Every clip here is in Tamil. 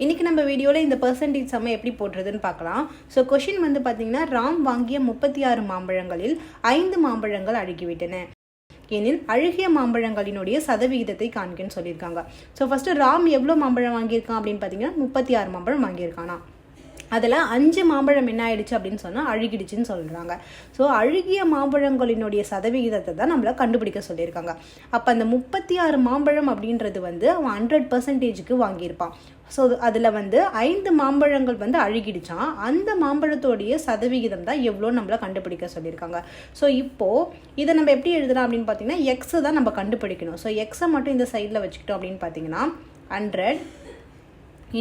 இன்றைக்கி நம்ம வீடியோவில் இந்த பர்சன்டேஜ் சம்மை எப்படி போடுறதுன்னு பார்க்கலாம். ஸோ கொஷின் வந்து பார்த்திங்கன்னா, ராம் வாங்கிய 36 மாம்பழங்களில் 5 மாம்பழங்கள் அழுகிவிட்டன எனில் அழுகிய மாம்பழங்களினுடைய சதவிகிதத்தை காண்கன்னு சொல்லியிருக்காங்க. ஸோ ஃபஸ்ட்டு ராம் எவ்வளோ மாம்பழம் வாங்கியிருக்கான் அப்படின்னு பார்த்தீங்கன்னா 36 மாம்பழம் வாங்கியிருக்கானா. அதில் 5 மாம்பழம் என்ன ஆயிடுச்சு அப்படின்னு சொன்னால் அழுகிடுச்சுன்னு சொல்கிறாங்க. ஸோ அழுகிய மாம்பழங்களினுடைய சதவிகிதத்தை தான் நம்மளை கண்டுபிடிக்க சொல்லியிருக்காங்க. அப்போ அந்த 36 மாம்பழம் அப்படின்றது வந்து அவன் 100%க்கு வாங்கியிருப்பான். ஸோ அதில் வந்து 5 மாம்பழங்கள் வந்து அழுகிடுச்சான். அந்த மாம்பழத்தோடைய சதவிகிதம் தான் எவ்வளோ நம்மளை கண்டுபிடிக்க சொல்லியிருக்காங்க. ஸோ இப்போது இதை நம்ம எப்படி எழுதலாம் அப்படின்னு பார்த்தீங்கன்னா, எக்ஸை தான் நம்ம கண்டுபிடிக்கணும். ஸோ எக்ஸை மட்டும் இந்த சைடில் வச்சுக்கிட்டோம் அப்படின்னு பார்த்தீங்கன்னா 100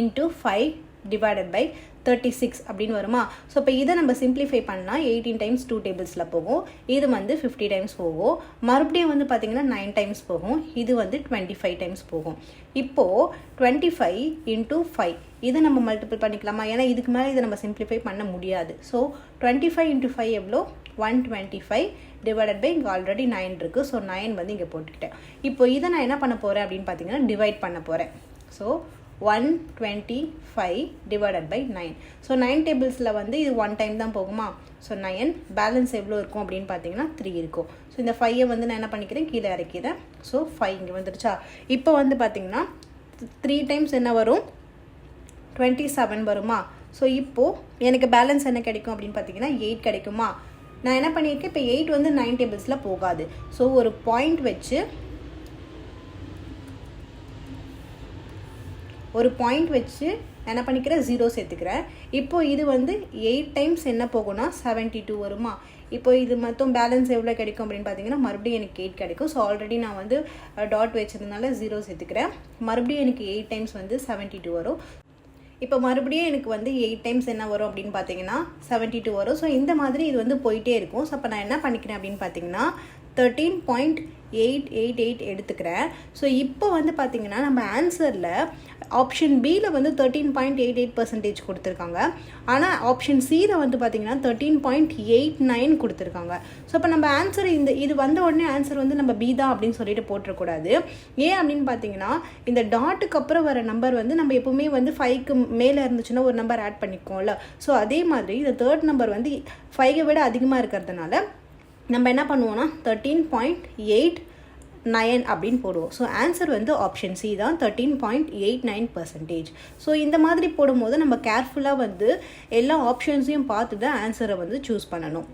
× 5 டிவைடட் பை 36 அப்படின்னு வருமா. ஸோ இப்போ இதை நம்ம சிம்பிளிஃபை பண்ணால் 18 டைம்ஸ் 2 டேபிள்ஸில் போகும். இது வந்து 50 டைம்ஸ் போகும். மறுபடியும் வந்து பார்த்திங்கன்னா 9 டைம்ஸ் போகும். இது வந்து 25 டைம்ஸ் போகும். இப்போது 25 × 5 இதை நம்ம மல்டிபிள் பண்ணிக்கலாமா? ஏன்னா இதுக்கு மேலே இதை நம்ம சிம்பிளிஃபை பண்ண முடியாது. ஸோ 25 × 5 எவ்வளோ? 125 டிவைடட் பை இங்கே ஆல்ரெடி 9 இருக்குது. ஸோ 9 வந்து இங்கே போட்டுக்கிட்டேன். இப்போ இதை நான் என்ன பண்ண போகிறேன் அப்படின்னு பார்த்தீங்கன்னா டிவைட் பண்ண போகிறேன். So 125 divided by 9. ஸோ 9 டேபிள்ஸில் வந்து இது 1 டைம் தான் போகுமா. ஸோ 9 பேலன்ஸ் எவ்வளோ இருக்கும் அப்படின்னு பார்த்தீங்கன்னா 3 இருக்கும். ஸோ இந்த 5 வந்து நான் என்ன பண்ணிக்கிறேன், கீழே இறக்கிறேன். ஸோ 5 இங்கே வந்துருச்சா. இப்போ வந்து பார்த்தீங்கன்னா 3 டைம்ஸ் என்ன வரும், 27 வருமா. ஸோ இப்போது எனக்கு பேலன்ஸ் என்ன கிடைக்கும் அப்படின்னு பார்த்தீங்கன்னா 8 கிடைக்குமா. நான் என்ன பண்ணியிருக்கேன், இப்போ 8 வந்து 9 டேபிள்ஸில் போகாது. ஸோ ஒரு பாயிண்ட் வச்சு என்ன பண்ணிக்கிறேன், 0 சேர்த்துக்கிறேன். இப்போது இது வந்து 8 டைம்ஸ் என்ன போகும்னா 72 வருமா. இப்போ இது மொத்தம் பேலன்ஸ் எவ்வளோ கிடைக்கும் அப்படின்னு பார்த்தீங்கன்னா மறுபடியும் எனக்கு 8 கிடைக்கும். ஸோ ஆல்ரெடி நான் வந்து டாட் வச்சதுனால 0 சேர்த்துக்கிறேன். மறுபடியும் எனக்கு 8 டைம்ஸ் வந்து 72 வரும். இப்போ மறுபடியும் எனக்கு வந்து 8 டைம்ஸ் என்ன வரும் அப்படின்னு பார்த்தீங்கன்னா 72 வரும். ஸோ இந்த மாதிரி இது வந்து போயிட்டே இருக்கும். ஸோ அப்போ நான் என்ன பண்ணிக்கிறேன் அப்படின்னு பார்த்தீங்கன்னா 13.888 எடுத்துக்கிறேன். ஸோ இப்போ வந்து பார்த்தீங்கன்னா நம்ம ஆன்சரில் ஆப்ஷன் பியில் வந்து 13.88% கொடுத்துருக்காங்க. ஆனால் ஆப்ஷன் சியில் வந்து பார்த்தீங்கன்னா 13.89 கொடுத்துருக்காங்க. ஸோ இப்போ நம்ம ஆன்சர் இது வந்த உடனே ஆன்சர் வந்து நம்ம பி தான் அப்படின்னு சொல்லிட்டு போட்டுறக்கூடாது. ஏன் அப்படின்னு பார்த்தீங்கன்னா இந்த டாட்டுக்கு அப்புறம் வர நம்பர் வந்து நம்ம எப்பவுமே வந்து 5க்கு மேலே இருந்துச்சுன்னா ஒரு நம்பர் ஆட் பண்ணிக்கோம்ல. ஸோ அதே மாதிரி இந்த தேர்ட் நம்பர் வந்து 5ஐ விட அதிகமாக இருக்கிறதுனால நம்ம என்ன பண்ணுவோம்னா 13.89 அப்படின்னு போடுவோம். ஸோ ஆன்சர் வந்து ஆப்ஷன் சி தான், 13.89%. ஸோ இந்த மாதிரி போடும்போது நம்ம கேர்ஃபுல்லாக வந்து எல்லா ஆப்ஷன்ஸையும் பார்த்து தான் ஆன்சரை வந்து சூஸ் பண்ணணும்.